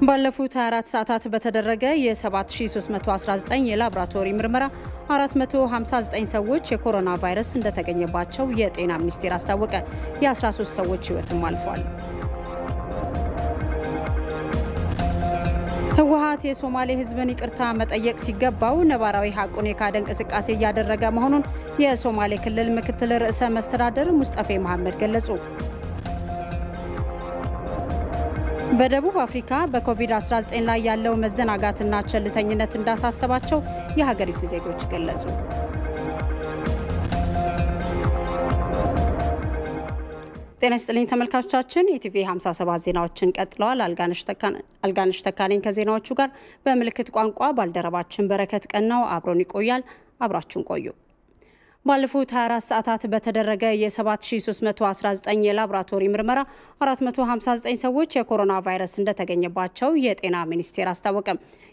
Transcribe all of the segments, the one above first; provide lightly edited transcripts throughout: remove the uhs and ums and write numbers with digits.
ባለፉት 24 ሰዓታት በተደረገ የ7319 የላቦራቶሪ ምርመራ 459 ሰዎች የኮሮና ቫይረስ እንደተገኘባቸው የጤና ሚኒስቴር አስታወቀ። የ13 ሰዎች ሕይወትም አልፏል። ህወሓት የሶማሌ ህዝብን ይቅርታ መጠየቅ ሲገባው ነባራዊ ሐቁን የካደ እንቅስቃሴ እያደረገ መሆኑን የሶማሌ ክልል ምክትል ርዕሰ መስተዳድር ሙስጠፌ መሐመድ ገለጹ። በደቡብ አፍሪካ በኮቪድ-19 ላይ ያለው መዘናጋትና ቸልተኝነት እንዳሳሰባቸው የሀገሪቱ ዜጎች ገለጹ። ጤና ይስጥልኝ ተመልካቾቻችን፣ ኢቲቪ 57 ዜናዎችን ቀጥለዋል። አልጋነሽ ተካኔን ከዜናዎቹ ጋር በምልክት ቋንቋ ባልደረባችን በረከት ቀናው አብሮን ይቆያል። አብራችሁን ቆዩ። ባለፉት 24 ሰዓታት በተደረገ የ7319 የላቦራቶሪ ምርመራ 459 ሰዎች የኮሮና ቫይረስ እንደተገኘባቸው የጤና ሚኒስቴር አስታወቀ።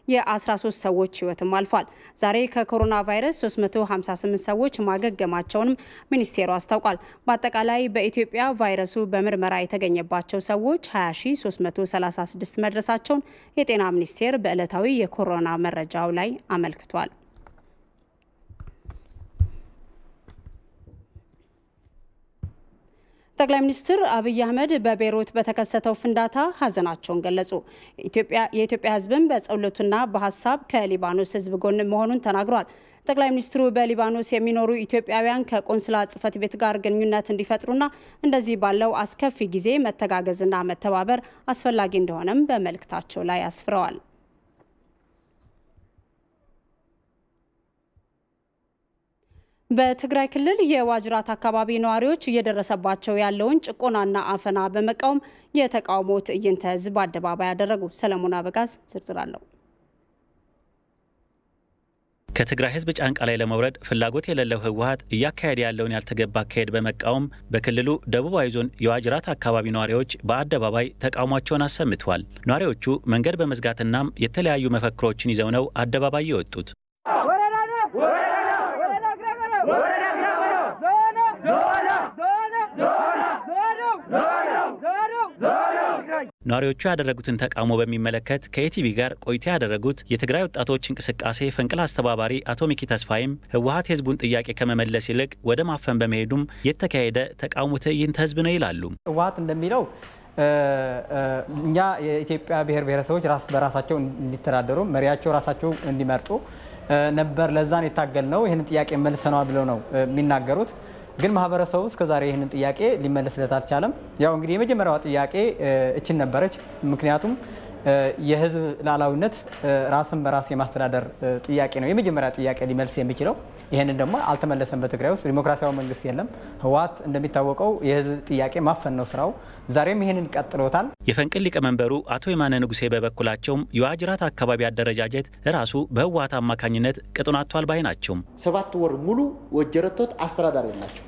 የ13 ሰዎች ሕይወትም አልፏል። ዛሬ ከኮሮና ቫይረስ 358 ሰዎች ማገገማቸውንም ሚኒስቴሩ አስታውቋል። በአጠቃላይ በኢትዮጵያ ቫይረሱ በምርመራ የተገኘባቸው ሰዎች 20336 መድረሳቸውን የጤና ሚኒስቴር በዕለታዊ የኮሮና መረጃው ላይ አመልክቷል። ጠቅላይ ሚኒስትር አብይ አህመድ በቤይሩት በተከሰተው ፍንዳታ ሀዘናቸውን ገለጹ። የኢትዮጵያ ሕዝብን በጸሎትና በሀሳብ ከሊባኖስ ሕዝብ ጎን መሆኑን ተናግሯል። ጠቅላይ ሚኒስትሩ በሊባኖስ የሚኖሩ ኢትዮጵያውያን ከቆንስላ ጽሕፈት ቤት ጋር ግንኙነት እንዲፈጥሩና እንደዚህ ባለው አስከፊ ጊዜ መተጋገዝና መተባበር አስፈላጊ እንደሆነም በመልእክታቸው ላይ አስፍረዋል። በትግራይ ክልል የዋጅራት አካባቢ ነዋሪዎች እየደረሰባቸው ያለውን ጭቆናና አፈና በመቃወም የተቃውሞ ትዕይንተ ህዝብ አደባባይ ያደረጉ። ሰለሞን አበጋዝ ዝርዝር አለው። ከትግራይ ህዝብ ጫንቃ ላይ ለመውረድ ፍላጎት የሌለው ህወሓት እያካሄደ ያለውን ያልተገባ አካሄድ በመቃወም በክልሉ ደቡባዊ ዞን የዋጅራት አካባቢ ነዋሪዎች በአደባባይ ተቃውሟቸውን አሰምተዋል። ነዋሪዎቹ መንገድ በመዝጋትና የተለያዩ መፈክሮችን ይዘው ነው አደባባይ የወጡት። ነዋሪዎቹ ያደረጉትን ተቃውሞ በሚመለከት ከኢቲቪ ጋር ቆይታ ያደረጉት የትግራይ ወጣቶች እንቅስቃሴ ፈንቅል አስተባባሪ አቶ ሚኪ ተስፋይም ህወሓት የህዝቡን ጥያቄ ከመመለስ ይልቅ ወደ ማፈን በመሄዱም የተካሄደ ተቃውሞ ትዕይንተ ህዝብ ነው ይላሉ። ህወሓት እንደሚለው እኛ የኢትዮጵያ ብሔር ብሔረሰቦች ራስ በራሳቸው እንዲተዳደሩ መሪያቸው ራሳቸው እንዲመርጡ ነበር ለዛን የታገልነው ይሄን ጥያቄ መልሰናል ብለው ነው የሚናገሩት። ግን ማህበረሰቡ እስከዛሬ ይሄንን ጥያቄ ሊመለስለት አልቻለም። ያው እንግዲህ የመጀመሪያው ጥያቄ እቺን ነበረች። ምክንያቱም የህዝብ ላላዊነት ራስን በራስ የማስተዳደር ጥያቄ ነው የመጀመሪያ ጥያቄ ሊመልስ የሚችለው። ይሄንን ደግሞ አልተመለሰም። በትግራይ ውስጥ ዲሞክራሲያዊ መንግስት የለም። ህወሓት እንደሚታወቀው የህዝብ ጥያቄ ማፈን ነው ስራው። ዛሬም ይሄንን ቀጥሎታል። የፈንቅል ሊቀመንበሩ አቶ የማነ ንጉሴ በበኩላቸውም የዋጅራት አካባቢ አደረጃጀት ራሱ በህወሓት አማካኝነት ቅጡን አጥቷል ባይ ናቸው። 7 ወር ሙሉ ወጀረቶት አስተዳዳሪ ያላቸው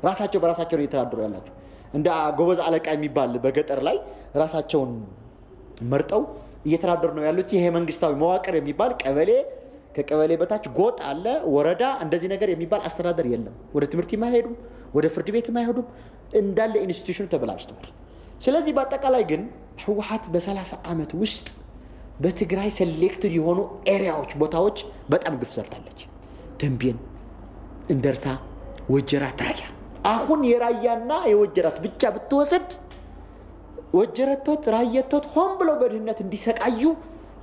ራሳቸው በራሳቸው ነው የተዳደሩ ያላቸው። እንደ ጎበዝ አለቃ የሚባል በገጠር ላይ ራሳቸውን መርጠው እየተዳደሩ ነው ያሉት። ይሄ መንግስታዊ መዋቅር የሚባል ቀበሌ ከቀበሌ በታች ጎጥ አለ፣ ወረዳ እንደዚህ ነገር የሚባል አስተዳደር የለም። ወደ ትምህርት የማይሄዱም ወደ ፍርድ ቤት የማይሄዱም እንዳለ ኢንስቲትዩሽን ተበላሽተዋል። ስለዚህ በአጠቃላይ ግን ህወሓት በ30 ዓመት ውስጥ በትግራይ ሴሌክትድ የሆኑ ኤሪያዎች ቦታዎች በጣም ግፍ ሰርታለች። ተንቤን፣ እንደርታ፣ ወጀራት፣ ራያ። አሁን የራያና የወጀራት ብቻ ብትወስድ ወጀረቶት ራየቶት ሆን ብለው በድህነት እንዲሰቃዩ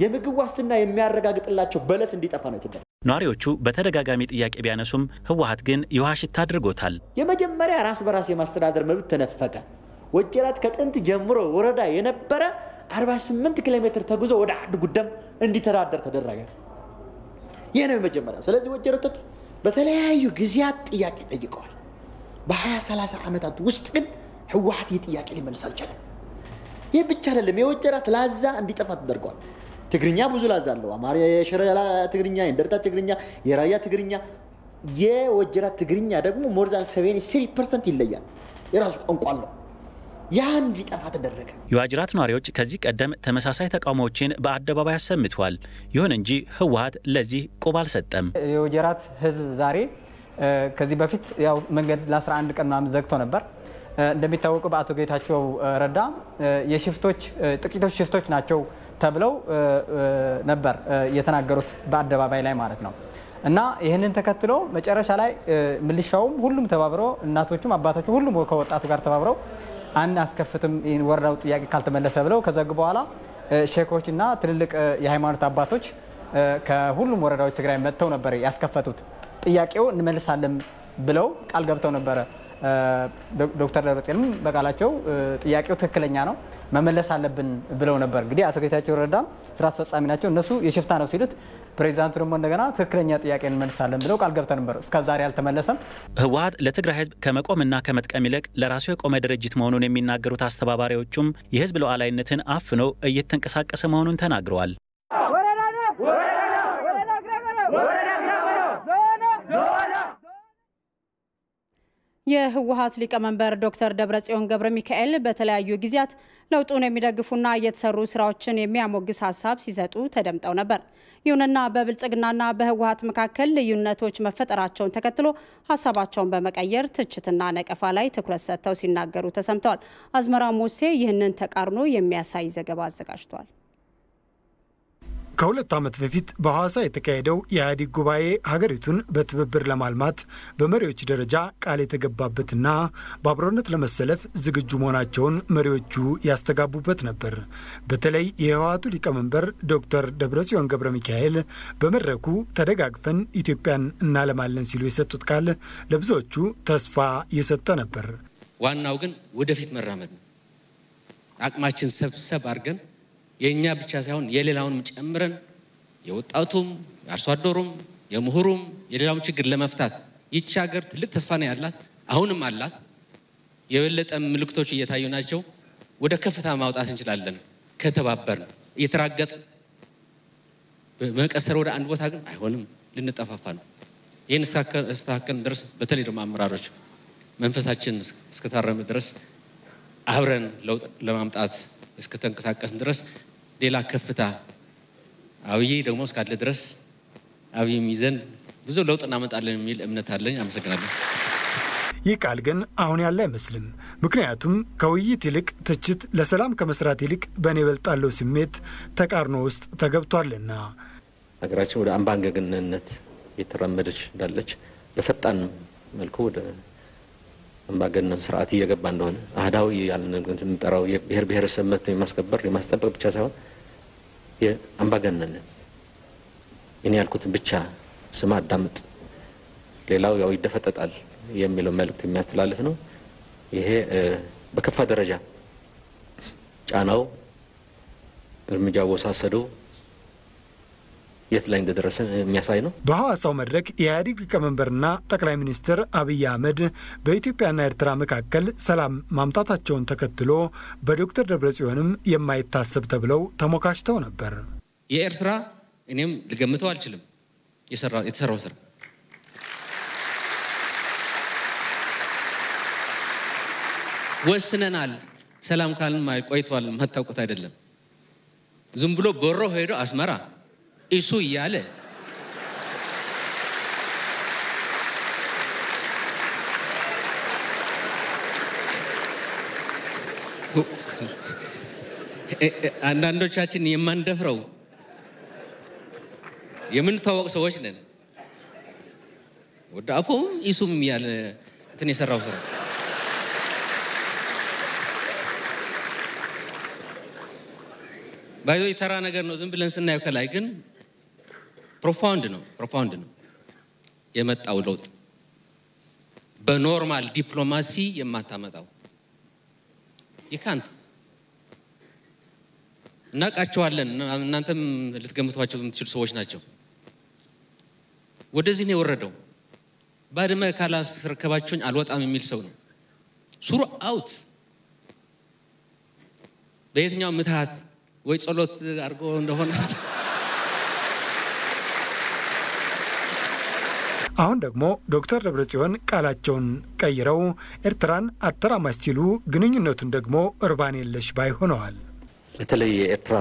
የምግብ ዋስትና የሚያረጋግጥላቸው በለስ እንዲጠፋ ነው የተደረገው። ነዋሪዎቹ በተደጋጋሚ ጥያቄ ቢያነሱም ህወሓት ግን የውሃ ሽታ አድርጎታል። የመጀመሪያ ራስ በራስ የማስተዳደር መብት ተነፈቀ። ወጀራት ከጥንት ጀምሮ ወረዳ የነበረ 48 ኪሎ ሜትር ተጉዞ ወደ አድ ጉደም እንዲተዳደር ተደረገ። ይሄ ነው የመጀመሪያ። ስለዚህ ወጀረቶት በተለያዩ ጊዜያት ጥያቄ ጠይቀዋል። በ20-30 ዓመታት ውስጥ ግን ህወሓት የጥያቄ ሊመልስ አልቻለም። ይህ ብቻ አይደለም። የወጀራት ላዛ እንዲጠፋ ተደርጓል። ትግርኛ ብዙ ላዛ አለው። አማርኛ፣ የሽረ ትግርኛ፣ የእንደርታ ትግርኛ፣ የራያ ትግርኛ። የወጀራት ትግርኛ ደግሞ ሞር ዛን 73% ይለያል። የራሱ ቋንቋ ነው። ያ እንዲጠፋ ተደረገ። የዋጅራት ነዋሪዎች ከዚህ ቀደም ተመሳሳይ ተቃውሞዎችን በአደባባይ አሰምተዋል። ይሁን እንጂ ህወሓት ለዚህ ቆብ አልሰጠም። የወጀራት ህዝብ ዛሬ ከዚህ በፊት ያው መንገድ ለ11 ቀን ምናምን ዘግቶ ነበር። እንደሚታወቀው በአቶ ጌታቸው ረዳ የሽፍቶች ጥቂቶች ሽፍቶች ናቸው ተብለው ነበር የተናገሩት በአደባባይ ላይ ማለት ነው። እና ይህንን ተከትሎ መጨረሻ ላይ ሚሊሻውም ሁሉም ተባብረው እናቶቹም አባቶቹም ሁሉም ከወጣቱ ጋር ተባብረው አናስከፍትም ወረዳው ጥያቄ ካልተመለሰ ብለው ከዘጉ በኋላ ሼኮችና ትልልቅ የሃይማኖት አባቶች ከሁሉም ወረዳዎች ትግራይ መጥተው ነበር ያስከፈቱት። ጥያቄው እንመልሳለን ብለው ቃል ገብተው ነበር። ዶክተር ደብረጽዮንም በቃላቸው ጥያቄው ትክክለኛ ነው መመለስ አለብን ብለው ነበር። እንግዲህ አቶ ጌታቸው ረዳ ስራ አስፈጻሚ ናቸው። እነሱ የሽፍታ ነው ሲሉት ፕሬዚዳንቱ ደግሞ እንደገና ትክክለኛ ጥያቄ እንመልሳለን ብለው ቃል ገብተው ነበር። እስከዛሬ አልተመለሰም። ህወሓት ለትግራይ ህዝብ ከመቆምና ከመጥቀም ይልቅ ለራሱ የቆመ ድርጅት መሆኑን የሚናገሩት አስተባባሪዎቹም የህዝብ ሉዓላዊነትን አፍኖ እየተንቀሳቀሰ መሆኑን ተናግረዋል። የህወሓት ሊቀመንበር ዶክተር ደብረጽዮን ገብረ ሚካኤል በተለያዩ ጊዜያት ለውጡን የሚደግፉና እየተሰሩ ስራዎችን የሚያሞግስ ሀሳብ ሲሰጡ ተደምጠው ነበር። ይሁንና በብልጽግናና በህወሓት መካከል ልዩነቶች መፈጠራቸውን ተከትሎ ሀሳባቸውን በመቀየር ትችትና ነቀፋ ላይ ትኩረት ሰጥተው ሲናገሩ ተሰምተዋል። አዝመራ ሙሴ ይህንን ተቃርኖ የሚያሳይ ዘገባ አዘጋጅቷል። ከሁለት ዓመት በፊት በሐዋሳ የተካሄደው የኢህአዴግ ጉባኤ ሀገሪቱን በትብብር ለማልማት በመሪዎች ደረጃ ቃል የተገባበትና በአብሮነት ለመሰለፍ ዝግጁ መሆናቸውን መሪዎቹ ያስተጋቡበት ነበር። በተለይ የህወሓቱ ሊቀመንበር ዶክተር ደብረጽዮን ገብረ ሚካኤል በመድረኩ ተደጋግፈን ኢትዮጵያን እናለማለን ሲሉ የሰጡት ቃል ለብዙዎቹ ተስፋ የሰጠ ነበር። ዋናው ግን ወደፊት መራመድ ነው። አቅማችን ሰብሰብ አድርገን የኛ ብቻ ሳይሆን የሌላውንም ጨምረን የወጣቱም የአርሶ አደሩም የምሁሩም የሌላውን ችግር ለመፍታት ይቺ ሀገር ትልቅ ተስፋ ነው ያላት፣ አሁንም አላት። የበለጠ ምልክቶች እየታዩ ናቸው። ወደ ከፍታ ማውጣት እንችላለን ከተባበርን። እየተራገጥ በመቀሰር ወደ አንድ ቦታ ግን አይሆንም፣ ልንጠፋፋ ነው። ይህን እስከታከልን ድረስ በተለይ ደግሞ አመራሮች መንፈሳችን እስከታረመ ድረስ አብረን ለውጥ ለማምጣት እስከተንቀሳቀስን ድረስ ሌላ ከፍታ አብይ ደግሞ እስካለ ድረስ አብይ ሚዘን ብዙ ለውጥ እናመጣለን የሚል እምነት አለኝ። አመሰግናለሁ። ይህ ቃል ግን አሁን ያለ አይመስልም። ምክንያቱም ከውይይት ይልቅ ትችት፣ ለሰላም ከመስራት ይልቅ በእኔ እበልጣለሁ ስሜት ተቃርኖ ውስጥ ተገብቷልና ሀገራችን ወደ አምባገነንነት የተራመደች እንዳለች በፈጣን መልኩ ወደ አምባገነን ስርዓት እየገባ እንደሆነ አህዳዊ ያለን እንጠራው የብሔር ብሔረሰብ መብት የማስከበር የማስጠበቅ ብቻ ሳይሆን የአምባገነን እኔ ያልኩትን ብቻ ስማ አዳምጥ፣ ሌላው ያው ይደፈጠጣል የሚለው መልእክት የሚያስተላልፍ ነው። ይሄ በከፋ ደረጃ ጫናው እርምጃ ወሳሰደው የት ላይ እንደደረሰ የሚያሳይ ነው። በሐዋሳው መድረክ የኢህአዴግ ሊቀመንበርና ጠቅላይ ሚኒስትር አብይ አህመድ በኢትዮጵያና ኤርትራ መካከል ሰላም ማምጣታቸውን ተከትሎ በዶክተር ደብረጽዮንም የማይታሰብ ተብለው ተሞካሽተው ነበር። የኤርትራ እኔም ልገምተው አልችልም የተሰራው ስራ ወስነናል። ሰላም ካልን ቆይቷል። ማታውቁት አይደለም። ዝም ብሎ ቦሮ ሄዶ አስመራ ኢሱ እያለ አንዳንዶቻችን የማንደፍረው የምንታወቅ ሰዎች ነን። ወደ አፎም ኢሱም እያለ እንትን የሰራው ስራ ባይዞ የተራ ነገር ነው። ዝም ብለን ስናየው ከላይ ግን ፕሮፋውንድ ነው የመጣው ለውጥ። በኖርማል ዲፕሎማሲ የማታመጣው ይካንት እናቃቸዋለን። እናንተም ልትገምቷቸው የምትችሉ ሰዎች ናቸው። ወደዚህ ነው የወረደው። ባድመ ካላስረከባችሁኝ አልወጣም የሚል ሰው ነው። ሱሩ አውት በየትኛው ምትሃት ወይ ጸሎት አድርጎ እንደሆነ አሁን ደግሞ ዶክተር ደብረጽዮን ቃላቸውን ቀይረው ኤርትራን አተራማሽ ሲሉ ግንኙነቱን ደግሞ እርባን የለሽ ባይ ሆነዋል። በተለይ የኤርትራ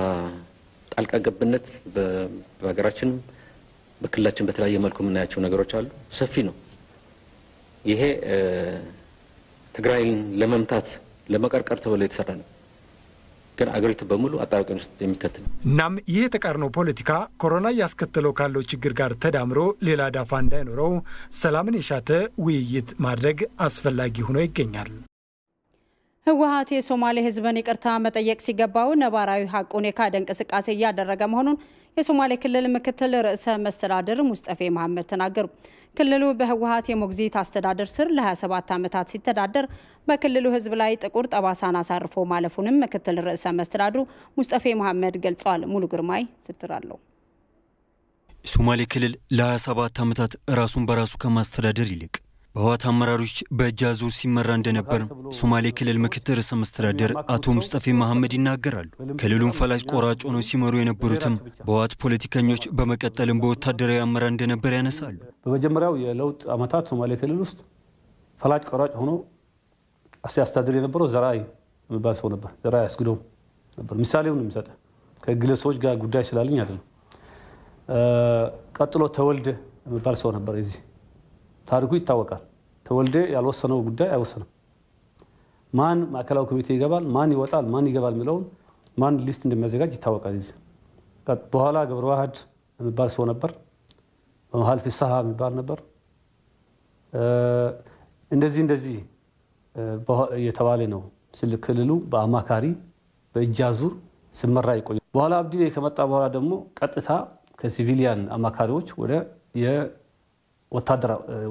ጣልቃ ገብነት በሀገራችን በክልላችን በተለያየ መልኩ የምናያቸው ነገሮች አሉ። ሰፊ ነው። ይሄ ትግራይን ለመምታት ለመቀርቀር ተብሎ የተሰራ ነው። ግን አገሪቱ በሙሉ አጣብቂኝ ውስጥ የሚከተል እናም ይህ የተቃርኖ ፖለቲካ ኮሮና ያስከተለው ካለው ችግር ጋር ተዳምሮ ሌላ ዳፋ እንዳይኖረው ሰላምን የሻተ ውይይት ማድረግ አስፈላጊ ሆኖ ይገኛል። ህወሓት የሶማሌ ህዝብን ይቅርታ መጠየቅ ሲገባው ነባራዊ ሐቁን የካደ እንቅስቃሴ እያደረገ መሆኑን የሶማሌ ክልል ምክትል ርዕሰ መስተዳድር ሙስጠፌ መሐመድ ተናገሩ። ክልሉ በህወሓት የሞግዚት አስተዳደር ስር ለ27 ዓመታት ሲተዳደር በክልሉ ህዝብ ላይ ጥቁር ጠባሳን አሳርፎ ማለፉንም ምክትል ርዕሰ መስተዳድሩ ሙስጠፌ መሐመድ ገልጸዋል። ሙሉ ግርማይ ዝርዝር አለው። ሶማሌ ክልል ለ27 ዓመታት ራሱን በራሱ ከማስተዳደር ይልቅ በህወሓት አመራሮች በእጅ አዙር ሲመራ እንደነበር ሶማሌ ክልል ምክትል ርዕሰ መስተዳድር አቶ ሙስጠፌ መሐመድ ይናገራሉ። ክልሉን ፈላጭ ቆራጭ ሆነው ሲመሩ የነበሩትም በህወሓት ፖለቲከኞች በመቀጠልም በወታደራዊ አመራር እንደነበር ያነሳሉ። በመጀመሪያው የለውጥ ዓመታት ሶማሌ ክልል ውስጥ ፈላጭ ቆራጭ ሆኖ አስተዳደር የነበረው ዘራይ የሚባል ሰው ነበር። ዘራይ አስግዶ ነበር። ምሳሌውን የሚሰጥ ከግለሰቦች ጋር ጉዳይ ስላለኝ አይደለም። ቀጥሎ ተወልደ የሚባል ሰው ነበር። እዚህ ታሪኩ ይታወቃል። ተወልደ ያልወሰነው ጉዳይ አይወሰንም። ማን ማዕከላዊ ኮሚቴ ይገባል፣ ማን ይወጣል፣ ማን ይገባል የሚለውን ማን ሊስት እንደሚያዘጋጅ ይታወቃል። እዚህ በኋላ ገብረ ዋህድ የሚባል ሰው ነበር። በመሃል ፍስሐ የሚባል ነበር። እንደዚህ የተባለ ነው። ስለ ክልሉ በአማካሪ በእጅ አዙር ሲመራ ይቆይ። በኋላ አብዲ ከመጣ በኋላ ደግሞ ቀጥታ ከሲቪሊያን አማካሪዎች ወደ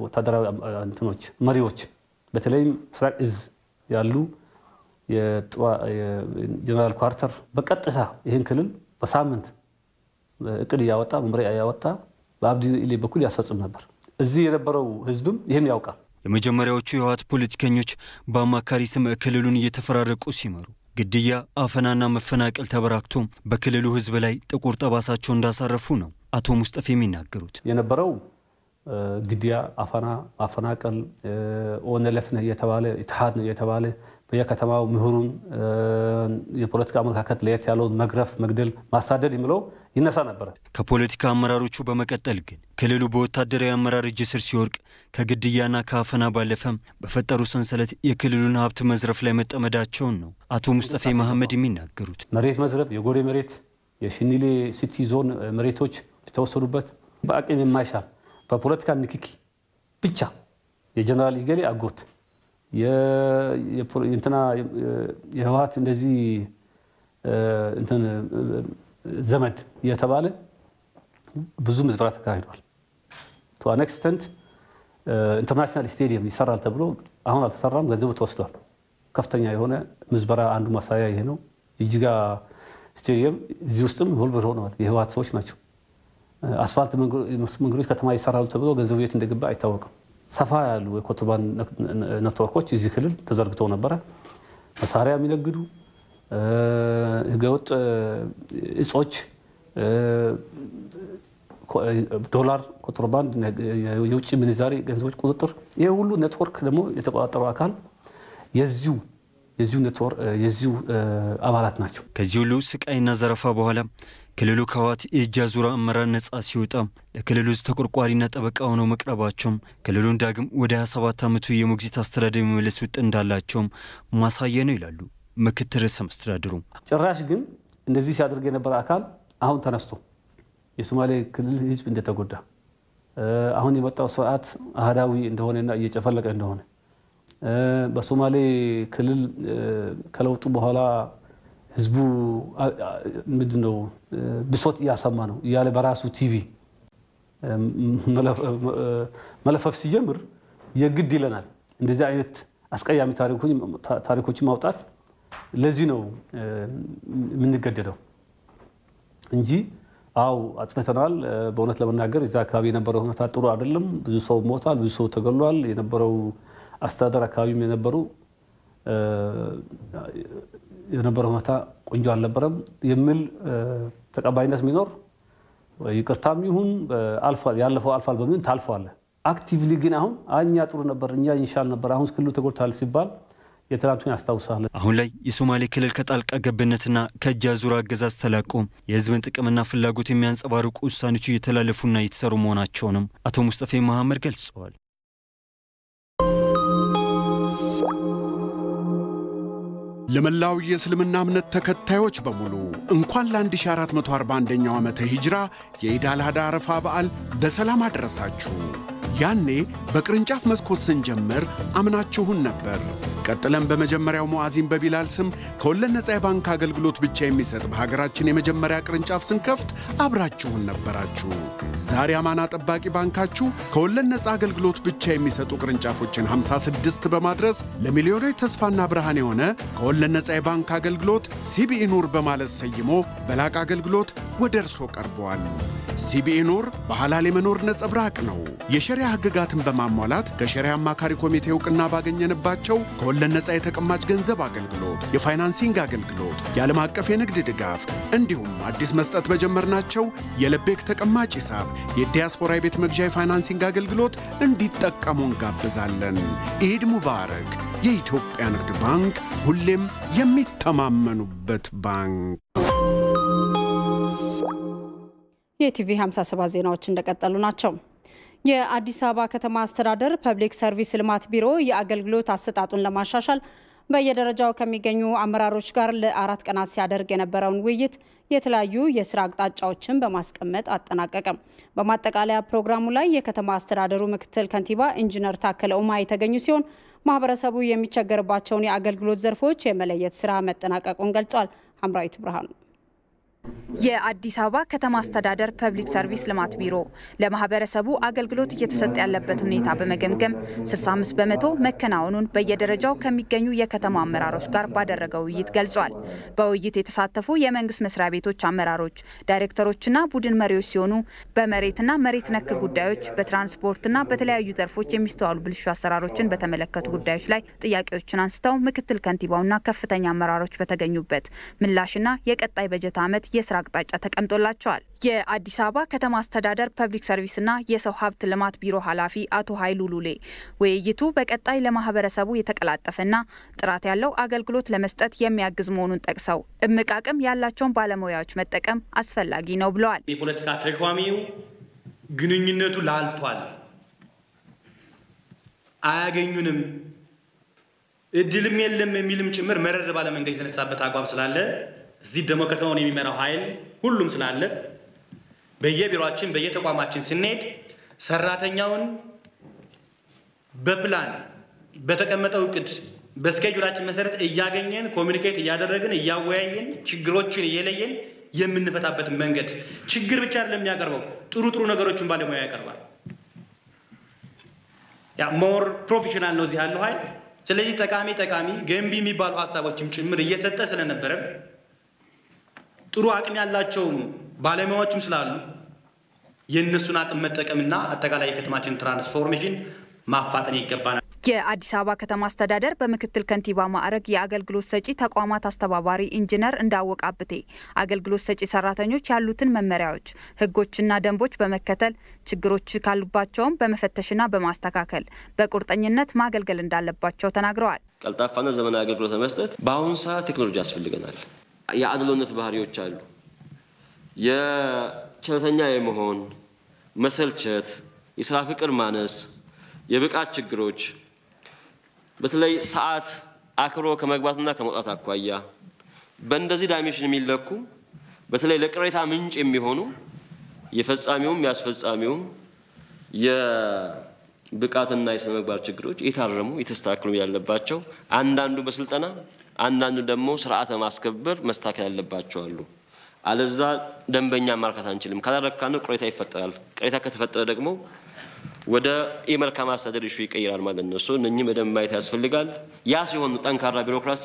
ወታደራዊ እንትኖች መሪዎች በተለይም ምስራቅ እዝ ያሉ የጀነራል ኳርተር በቀጥታ ይህን ክልል በሳምንት እቅድ ያወጣ መምሪያ ያወጣ በአብዲ ኢሌ በኩል ያስፈጽም ነበር። እዚህ የነበረው ህዝብም ይህን ያውቃል። የመጀመሪያዎቹ የህወሓት ፖለቲከኞች በአማካሪ ስም ክልሉን እየተፈራረቁ ሲመሩ ግድያ፣ አፈናና መፈናቀል ተበራክቶ በክልሉ ህዝብ ላይ ጥቁር ጠባሳቸው እንዳሳረፉ ነው አቶ ሙስጠፌ የሚናገሩት። የነበረው ግድያ፣ አፈና፣ ማፈናቀል ኦነለፍ ነው የተባለ ኢትሃድ ነው የተባለ በየከተማው ምሁሩን የፖለቲካ አመለካከት ለየት ያለውን መግረፍ፣ መግደል፣ ማሳደድ የሚለው ይነሳ ነበር። ከፖለቲካ አመራሮቹ በመቀጠል ግን ክልሉ በወታደራዊ አመራር እጅ ስር ሲወርቅ ከግድያና ከአፈና ባለፈም በፈጠሩ ሰንሰለት የክልሉን ሀብት መዝረፍ ላይ መጠመዳቸውን ነው አቶ ሙስጠፌ መሐመድ የሚናገሩት። መሬት መዝረፍ፣ የጎሬ መሬት፣ የሽኒሌ ሲቲ ዞን መሬቶች የተወሰዱበት በአቅም የማይሻል በፖለቲካ ንክኪ ብቻ የጀነራል ኢገሌ አጎት የእንትና የህወሓት እንደዚህ እንትን ዘመድ የተባለ ብዙ ምዝበራ ተካሂዷል። ቱ አን ኤክስተንት ኢንተርናሽናል ስቴዲየም ይሰራል ተብሎ አሁን አልተሰራም፣ ገንዘቡ ተወስዷል። ከፍተኛ የሆነ ምዝበራ አንዱ ማሳያ ይሄ ነው። ጅጅጋ ስቴዲየም እዚህ ውስጥም ኢንቮልቭድ ሆነዋል የህወሓት ሰዎች ናቸው። አስፋልት መንገዶች ከተማ ይሰራሉ ተብሎ ገንዘቡ የት እንደገባ አይታወቅም። ሰፋ ያሉ የኮንትሮባንድ ኔትወርኮች እዚህ ክልል ተዘርግተው ነበረ። መሳሪያ የሚነግዱ ህገወጥ እጾች፣ ዶላር ኮንትሮባንድ፣ የውጭ ምንዛሪ ገንዘቦች ቁጥጥር፣ ይሄ ሁሉ ኔትወርክ ደግሞ የተቆጣጠረው አካል የዚሁ አባላት ናቸው። ከዚህ ሁሉ ስቃይና ዘረፋ በኋላ ክልሉ ከህወሓት የእጅ አዙር አመራር ነጻ ሲወጣ ለክልሉ ተቆርቋሪና ጠበቃ ሆነው መቅረባቸውም ክልሉን ዳግም ወደ 27 ዓመቱ የሞግዚት አስተዳደር የሚመለስ ውጥ እንዳላቸውም ማሳያ ነው ይላሉ ምክትል ርዕሰ መስተዳድሩ። ጭራሽ ግን እንደዚህ ሲያደርግ የነበረ አካል አሁን ተነስቶ የሶማሌ ክልል ህዝብ እንደተጎዳ አሁን የመጣው ስርዓት አህዳዊ እንደሆነና እየጨፈለቀ እንደሆነ በሶማሌ ክልል ከለውጡ በኋላ ህዝቡ ምንድነው ብሶት እያሰማ ነው እያለ በራሱ ቲቪ መለፈፍ ሲጀምር የግድ ይለናል እንደዚህ አይነት አስቀያሚ ታሪኮችን ማውጣት። ለዚህ ነው የምንገደደው እንጂ አጥፍተናል። በእውነት ለመናገር እዛ አካባቢ የነበረው ሁኔታ ጥሩ አይደለም። ብዙ ሰው ሞቷል፣ ብዙ ሰው ተገሏል። የነበረው አስተዳደር አካባቢም የነበረው ሁኔታ ቆንጆ አልነበረም የሚል ተቀባይነት ሚኖር ይቅርታም ይሁን ያለፈው አልፏል በሚል ታልፏል። አክቲቭሊ ግን አሁን እኛ ጥሩ ነበር፣ እኛ ይሻል ነበር፣ አሁን ክልሉ ተጎድቷል ሲባል የትላንቱን ያስታውሳል። አሁን ላይ የሶማሌ ክልል ከጣልቃ ገብነትና ከእጅ አዙር አገዛዝ ተላቆ የህዝብን ጥቅምና ፍላጎት የሚያንጸባርቁ ውሳኔዎች እየተላለፉና እየተሰሩ መሆናቸውንም አቶ ሙስጠፌ መሐመድ ገልጸዋል። ለመላው የእስልምና እምነት ተከታዮች በሙሉ እንኳን ለ1441ኛው ዓመተ ሂጅራ የኢድ አል አድሃ አረፋ በዓል በሰላም አደረሳችሁ። ያኔ በቅርንጫፍ መስኮት ስንጀምር አምናችሁን ነበር። ቀጥለን በመጀመሪያው ሙአዚን በቢላል ስም ከወለድ ነፃ የባንክ አገልግሎት ብቻ የሚሰጥ በሀገራችን የመጀመሪያ ቅርንጫፍ ስንከፍት አብራችሁን ነበራችሁ። ዛሬ አማና ጠባቂ ባንካችሁ ከወለድ ነፃ አገልግሎት ብቻ የሚሰጡ ቅርንጫፎችን 56 በማድረስ ለሚሊዮኖች ተስፋና ብርሃን የሆነ ከወለድ ነፃ የባንክ አገልግሎት ሲቢኢ ኑር በማለት ሰይሞ በላቅ አገልግሎት ወደ እርሶ ቀርበዋል። ሲቢኢ ኑር በሐላል የመኖር ነጸብራቅ ነው። የሸሪዓ ሕግጋትን በማሟላት ከሸሪዓ አማካሪ ኮሚቴ እውቅና ባገኘንባቸው ከወለድ ነፃ የተቀማጭ ገንዘብ አገልግሎት፣ የፋይናንሲንግ አገልግሎት፣ የዓለም አቀፍ የንግድ ድጋፍ እንዲሁም አዲስ መስጠት በጀመርናቸው የለቤክ ተቀማጭ ሂሳብ፣ የዲያስፖራ የቤት መግዣ የፋይናንሲንግ አገልግሎት እንዲጠቀሙ እንጋብዛለን። ኢድ ሙባረክ። የኢትዮጵያ ንግድ ባንክ ሁሌም የሚተማመኑበት ባንክ። የቲቪ 57 ዜናዎች እንደቀጠሉ ናቸው። የአዲስ አበባ ከተማ አስተዳደር ፐብሊክ ሰርቪስ ልማት ቢሮ የአገልግሎት አሰጣጡን ለማሻሻል በየደረጃው ከሚገኙ አመራሮች ጋር ለ4 ቀናት ሲያደርግ የነበረውን ውይይት የተለያዩ የስራ አቅጣጫዎችን በማስቀመጥ አጠናቀቀ። በማጠቃለያ ፕሮግራሙ ላይ የከተማ አስተዳደሩ ምክትል ከንቲባ ኢንጂነር ታከለ ኡማ የተገኙ ሲሆን ማህበረሰቡ የሚቸገርባቸውን የአገልግሎት ዘርፎች የመለየት ስራ መጠናቀቁን ገልጿል። ሐምራዊት ብርሃኑ የአዲስ አበባ ከተማ አስተዳደር ፐብሊክ ሰርቪስ ልማት ቢሮ ለማህበረሰቡ አገልግሎት እየተሰጠ ያለበት ሁኔታ በመገምገም 65 በመቶ መከናወኑን በየደረጃው ከሚገኙ የከተማ አመራሮች ጋር ባደረገው ውይይት ገልጿል። በውይይቱ የተሳተፉ የመንግስት መስሪያ ቤቶች አመራሮች፣ ዳይሬክተሮችና ቡድን መሪዎች ሲሆኑ በመሬትና መሬት ነክ ጉዳዮች፣ በትራንስፖርትና በተለያዩ ዘርፎች የሚስተዋሉ ብልሹ አሰራሮችን በተመለከቱ ጉዳዮች ላይ ጥያቄዎችን አንስተው ምክትል ከንቲባውና ከፍተኛ አመራሮች በተገኙበት ምላሽና የቀጣይ በጀት ዓመት የስራ አቅጣጫ ተቀምጦላቸዋል። የአዲስ አበባ ከተማ አስተዳደር ፐብሊክ ሰርቪስና የሰው ሀብት ልማት ቢሮ ኃላፊ አቶ ኃይሉ ሉሌ ውይይቱ በቀጣይ ለማህበረሰቡ የተቀላጠፈና ጥራት ያለው አገልግሎት ለመስጠት የሚያግዝ መሆኑን ጠቅሰው እምቅ አቅም ያላቸውን ባለሙያዎች መጠቀም አስፈላጊ ነው ብለዋል። የፖለቲካ ተሿሚው ግንኙነቱ ላልቷል፣ አያገኙንም፣ እድልም የለም የሚልም ጭምር መረር ባለ መንገድ የተነሳበት አቋም ስላለ እዚህ ደግሞ ከተማውን የሚመራው ኃይል ሁሉም ስላለ በየቢሮአችን በየተቋማችን ስንሄድ ሰራተኛውን በፕላን በተቀመጠው እቅድ በስኬጁላችን መሰረት እያገኘን ኮሙኒኬት እያደረግን እያወያየን ችግሮችን እየለየን የምንፈታበት መንገድ ችግር ብቻ አይደለም የሚያቀርበው ጥሩ ነገሮችን ባለሙያ ያቀርባል። ያ ሞር ፕሮፌሽናል ነው እዚህ ያለው ኃይል። ስለዚህ ጠቃሚ ገንቢ የሚባሉ ሀሳቦችም ጭምር እየሰጠ ስለነበረ ጥሩ አቅም ያላቸው ባለሙያዎችም ስላሉ የነሱን አቅም መጠቀምና አጠቃላይ የከተማችን ትራንስፎርሜሽን ማፋጠን ይገባናል። የአዲስ አበባ ከተማ አስተዳደር በምክትል ከንቲባ ማዕረግ የአገልግሎት ሰጪ ተቋማት አስተባባሪ ኢንጂነር እንዳወቅ አብቴ አገልግሎት ሰጪ ሰራተኞች ያሉትን መመሪያዎች፣ ህጎችና ደንቦች በመከተል ችግሮች ካሉባቸውም በመፈተሽና በማስተካከል በቁርጠኝነት ማገልገል እንዳለባቸው ተናግረዋል። ቀልጣፋና ዘመናዊ አገልግሎት ለመስጠት በአሁኑ ሰዓት ቴክኖሎጂ ያስፈልገናል። የአድሎነት ባህሪዎች አሉ። የቸልተኛ የመሆን መሰልቸት፣ የስራ ፍቅር ማነስ፣ የብቃት ችግሮች በተለይ ሰዓት አክብሮ ከመግባትና ከመውጣት አኳያ በእንደዚህ ዳይሜንሽን የሚለኩ በተለይ ለቅሬታ ምንጭ የሚሆኑ የፈጻሚውም ያስፈጻሚውም የብቃትና የስነ ምግባር ችግሮች የታረሙ የተስተካከሉ ያለባቸው አንዳንዱ በስልጠና አንዳንዱ ደግሞ ስርዓተ ማስከበር መስተካከል ያለባቸው አሉ። አለዛ ደንበኛ ማርካት አንችልም። ካላረካን ቅሬታ ይፈጠራል። ቅሬታ ከተፈጠረ ደግሞ ወደ የመልካም አስተዳደር ኢሹ ይቀየራል ማለት ነው። እነኚህ በደንብ ማየት ያስፈልጋል። ያ ሲሆን ጠንካራ ቢሮክራሲ፣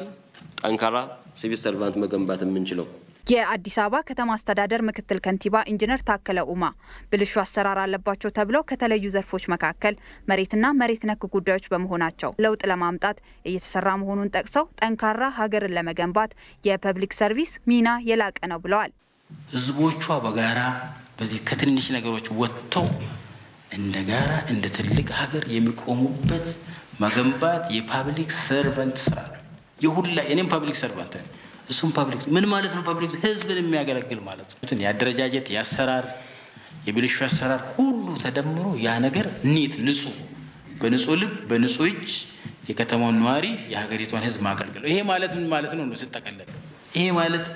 ጠንካራ ሲቪል ሰርቫንት መገንባት የምንችለው። የአዲስ አበባ ከተማ አስተዳደር ምክትል ከንቲባ ኢንጂነር ታከለ ኡማ ብልሹ አሰራር አለባቸው ተብለው ከተለዩ ዘርፎች መካከል መሬትና መሬት ነክ ጉዳዮች በመሆናቸው ለውጥ ለማምጣት እየተሰራ መሆኑን ጠቅሰው ጠንካራ ሀገርን ለመገንባት የፐብሊክ ሰርቪስ ሚና የላቀ ነው ብለዋል። ህዝቦቿ በጋራ በዚህ ከትንሽ ነገሮች ወጥተው እንደ ጋራ እንደ ትልቅ ሀገር የሚቆሙበት መገንባት የፐብሊክ ሰርቫንት ስራ ነው። የሁላ እኔም ፐብሊክ ሰርቫንት ነኝ። እሱም ፐብሊክ ምን ማለት ነው? ፐብሊክ ህዝብን የሚያገለግል ማለት ነው። የአደረጃጀት የአሰራር የብልሹ አሰራር ሁሉ ተደምሮ ያ ነገር ኒት ንጹህ በንጹህ ልብ በንጹህ እጅ የከተማውን ነዋሪ የሀገሪቷን ህዝብ ማገልገል። ይሄ ማለት ምን ማለት ነው ነው ሲጠቀለል? ይሄ ማለት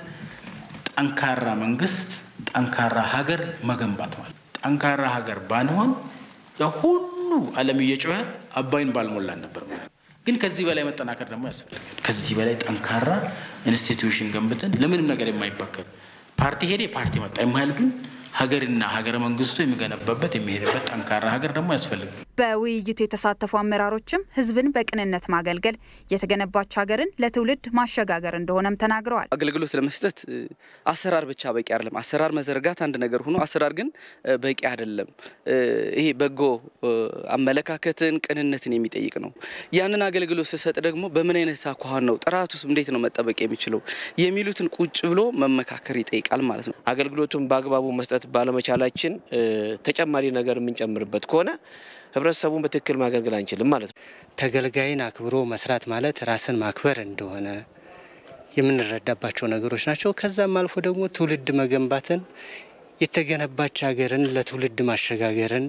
ጠንካራ መንግስት፣ ጠንካራ ሀገር መገንባት ማለት። ጠንካራ ሀገር ባንሆን ሁሉ ዓለም እየጮኸ አባይን ባልሞላን ነበር ማለት። ግን ከዚህ በላይ መጠናከር ደግሞ ያስፈልጋል። ከዚህ በላይ ጠንካራ ኢንስቲትዩሽን ገንብተን ለምንም ነገር የማይበከል ፓርቲ ሄደ ፓርቲ መጣ የማይል ግን ሀገርና ሀገረ መንግስቱ የሚገነባበት የሚሄድበት ጠንካራ ሀገር ደግሞ ያስፈልጋል። በውይይቱ የተሳተፉ አመራሮችም ህዝብን በቅንነት ማገልገል የተገነባች ሀገርን ለትውልድ ማሸጋገር እንደሆነም ተናግረዋል። አገልግሎት ለመስጠት አሰራር ብቻ በቂ አይደለም። አሰራር መዘርጋት አንድ ነገር ሆኖ አሰራር ግን በቂ አይደለም። ይሄ በጎ አመለካከትን፣ ቅንነትን የሚጠይቅ ነው። ያንን አገልግሎት ሲሰጥ ደግሞ በምን አይነት አኳኋን ነው፣ ጥራቱስ እንዴት ነው መጠበቅ የሚችለው የሚሉትን ቁጭ ብሎ መመካከር ይጠይቃል ማለት ነው። አገልግሎቱን በአግባቡ መስጠት ባለመቻላችን ተጨማሪ ነገር የምንጨምርበት ከሆነ ህብረተሰቡን በትክክል ማገልገል አንችልም ማለት ነው። ተገልጋይን አክብሮ መስራት ማለት ራስን ማክበር እንደሆነ የምንረዳባቸው ነገሮች ናቸው። ከዛም አልፎ ደግሞ ትውልድ መገንባትን፣ የተገነባች ሀገርን ለትውልድ ማሸጋገርን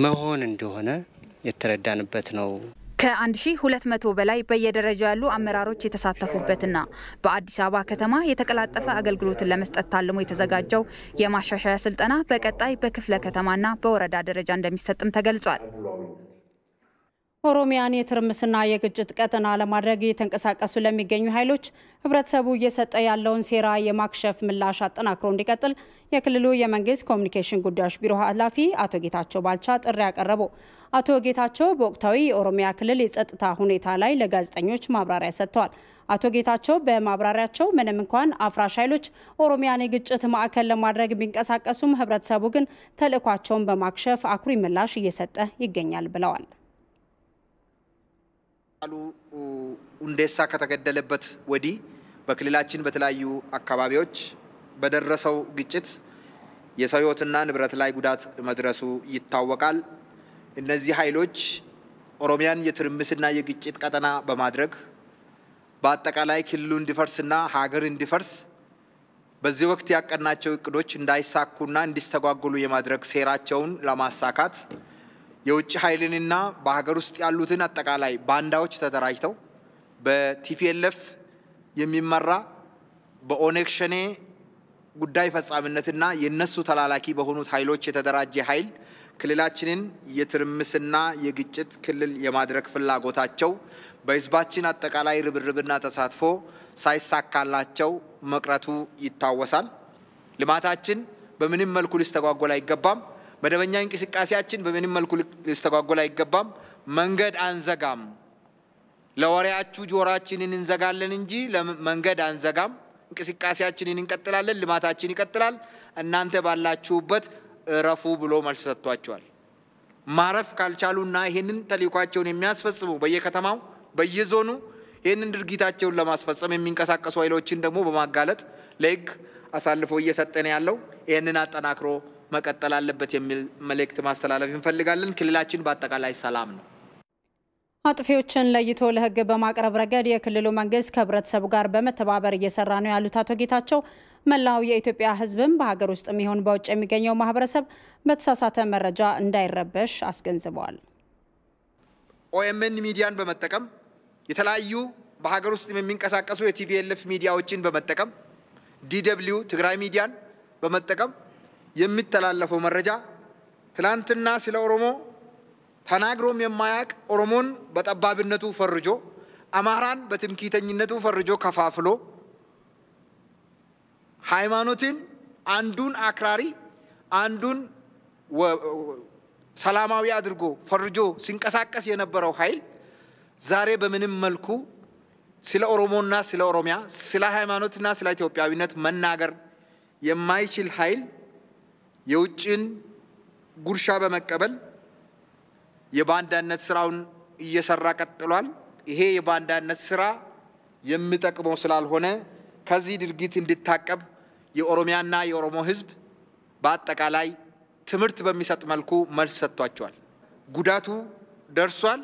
መሆን እንደሆነ የተረዳንበት ነው። ከ1200 በላይ በየደረጃው ያሉ አመራሮች የተሳተፉበትና በአዲስ አበባ ከተማ የተቀላጠፈ አገልግሎትን ለመስጠት ታልሞ የተዘጋጀው የማሻሻያ ስልጠና በቀጣይ በክፍለ ከተማና በወረዳ ደረጃ እንደሚሰጥም ተገልጿል። ኦሮሚያን የትርምስና የግጭት ቀጠና ለማድረግ እየተንቀሳቀሱ ለሚገኙ ኃይሎች ህብረተሰቡ እየሰጠ ያለውን ሴራ የማክሸፍ ምላሽ አጠናክሮ እንዲቀጥል የክልሉ የመንግስት ኮሚኒኬሽን ጉዳዮች ቢሮ ኃላፊ አቶ ጌታቸው ባልቻ ጥሪ ያቀረቡ። አቶ ጌታቸው በወቅታዊ የኦሮሚያ ክልል የጸጥታ ሁኔታ ላይ ለጋዜጠኞች ማብራሪያ ሰጥተዋል። አቶ ጌታቸው በማብራሪያቸው ምንም እንኳን አፍራሽ ኃይሎች ኦሮሚያን የግጭት ማዕከል ለማድረግ ቢንቀሳቀሱም ህብረተሰቡ ግን ተልዕኳቸውን በማክሸፍ አኩሪ ምላሽ እየሰጠ ይገኛል ብለዋል። አሉ ሁንዴሳ ከተገደለበት ወዲህ በክልላችን በተለያዩ አካባቢዎች በደረሰው ግጭት የሰው ህይወትና ንብረት ላይ ጉዳት መድረሱ ይታወቃል። እነዚህ ኃይሎች ኦሮሚያን የትርምስና የግጭት ቀጠና በማድረግ በአጠቃላይ ክልሉ እንዲፈርስና ሀገር እንዲፈርስ በዚህ ወቅት ያቀናቸው እቅዶች እንዳይሳኩና እንዲስተጓጎሉ የማድረግ ሴራቸውን ለማሳካት የውጭ ኃይልንና በሀገር ውስጥ ያሉትን አጠቃላይ ባንዳዎች ተደራጅተው በቲፒኤልኤፍ የሚመራ በኦነግ ሸኔ ጉዳይ ፈጻሚነትና የነሱ ተላላኪ በሆኑት ኃይሎች የተደራጀ ኃይል ክልላችንን የትርምስና የግጭት ክልል የማድረግ ፍላጎታቸው በህዝባችን አጠቃላይ ርብርብና ተሳትፎ ሳይሳካላቸው መቅረቱ ይታወሳል። ልማታችን በምንም መልኩ ሊስተጓጎል አይገባም። መደበኛ እንቅስቃሴያችን በምንም መልኩ ሊስተጓጎል አይገባም። መንገድ አንዘጋም። ለወሬያችሁ ጆሮአችንን እንዘጋለን እንጂ ለመንገድ አንዘጋም። እንቅስቃሴያችንን እንቀጥላለን። ልማታችን ይቀጥላል። እናንተ ባላችሁበት እረፉ ብሎ መልስ ሰጥቷቸዋል። ማረፍ ካልቻሉና ይሄንን ተልዕኳቸውን የሚያስፈጽሙ በየከተማው በየዞኑ ይሄንን ድርጊታቸውን ለማስፈጸም የሚንቀሳቀሱ ኃይሎችን ደግሞ በማጋለጥ ለህግ አሳልፎ እየሰጠን ያለው ይሄንን አጠናክሮ መቀጠል አለበት የሚል መልእክት ማስተላለፍ እንፈልጋለን። ክልላችን በአጠቃላይ ሰላም ነው። አጥፊዎችን ለይቶ ለህግ በማቅረብ ረገድ የክልሉ መንግስት ከህብረተሰቡ ጋር በመተባበር እየሰራ ነው ያሉት አቶ ጌታቸው መላው የኢትዮጵያ ህዝብም በሀገር ውስጥ የሚሆን በውጭ የሚገኘው ማህበረሰብ በተሳሳተ መረጃ እንዳይረበሽ አስገንዝበዋል። ኦኤምኤን ሚዲያን በመጠቀም የተለያዩ በሀገር ውስጥ የሚንቀሳቀሱ የቲፒኤልኤፍ ሚዲያዎችን በመጠቀም ዲደብሊው ትግራይ ሚዲያን በመጠቀም የሚተላለፈው መረጃ ትላንትና ስለ ኦሮሞ ተናግሮም የማያቅ ኦሮሞን በጠባብነቱ ፈርጆ አማራን በትምክህተኝነቱ ፈርጆ ከፋፍሎ ሃይማኖትን አንዱን አክራሪ አንዱን ሰላማዊ አድርጎ ፈርጆ ሲንቀሳቀስ የነበረው ኃይል ዛሬ በምንም መልኩ ስለ ኦሮሞና ስለ ኦሮሚያ ስለ ሃይማኖትና ስለ ኢትዮጵያዊነት መናገር የማይችል ኃይል የውጭን ጉርሻ በመቀበል የባንዳነት ስራውን እየሰራ ቀጥሏል። ይሄ የባንዳነት ስራ የሚጠቅመው ስላልሆነ ከዚህ ድርጊት እንዲታቀብ የኦሮሚያና የኦሮሞ ህዝብ በአጠቃላይ ትምህርት በሚሰጥ መልኩ መልስ ሰጥቷቸዋል። ጉዳቱ ደርሷል።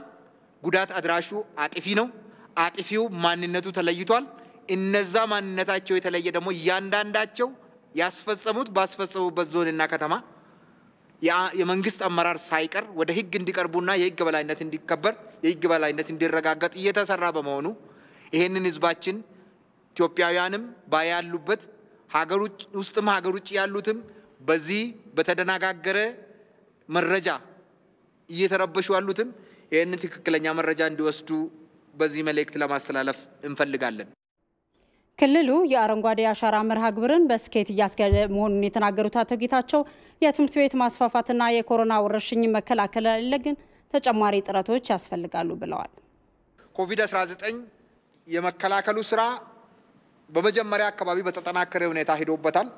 ጉዳት አድራሹ አጥፊ ነው። አጥፊው ማንነቱ ተለይቷል። እነዛ ማንነታቸው የተለየ ደግሞ እያንዳንዳቸው ያስፈጸሙት ባስፈጸሙበት ዞንና ከተማ የመንግስት አመራር ሳይቀር ወደ ህግ እንዲቀርቡና የህግ በላይነት እንዲከበር የህግ በላይነት እንዲረጋገጥ እየተሰራ በመሆኑ ይሄንን ህዝባችን ኢትዮጵያውያንም ባያሉበት ሀገር ውስጥም ሀገር ውጭ ያሉትም በዚህ በተደናጋገረ መረጃ እየተረበሹ ያሉትም ይሄንን ትክክለኛ መረጃ እንዲወስዱ በዚህ መልእክት ለማስተላለፍ እንፈልጋለን። ክልሉ የአረንጓዴ አሻራ መርሃ ግብርን በስኬት እያስኬደ መሆኑን የተናገሩት አቶ ጌታቸው የትምህርት ቤት ማስፋፋትና የኮሮና ወረርሽኝ መከላከል ላይ ግን ተጨማሪ ጥረቶች ያስፈልጋሉ ብለዋል። ኮቪድ-19 የመከላከሉ ስራ በመጀመሪያ አካባቢ በተጠናከረ ሁኔታ ሄዶበታል።